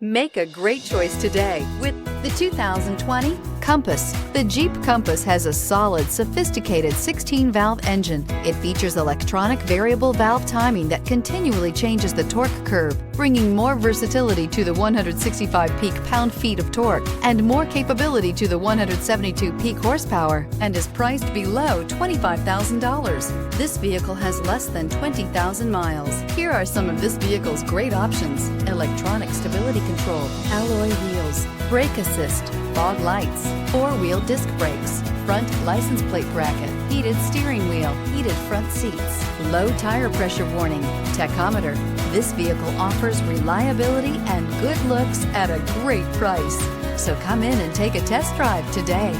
Make a great choice today with the 2020 Compass. The Jeep Compass has a solid, sophisticated 16-valve engine. It features electronic variable valve timing that continually changes the torque curve, bringing more versatility to the 165 peak pound-feet of torque and more capability to the 172 peak horsepower, and is priced below $25,000. This vehicle has less than 20,000 miles. Here are some of this vehicle's great options: electronic stability control, alloy wheels, brake assist, fog lights, four-wheel disc brakes, front license plate bracket, heated steering wheel, heated front seats, low tire pressure warning, tachometer. This vehicle offers reliability and good looks at a great price. So come in and take a test drive today.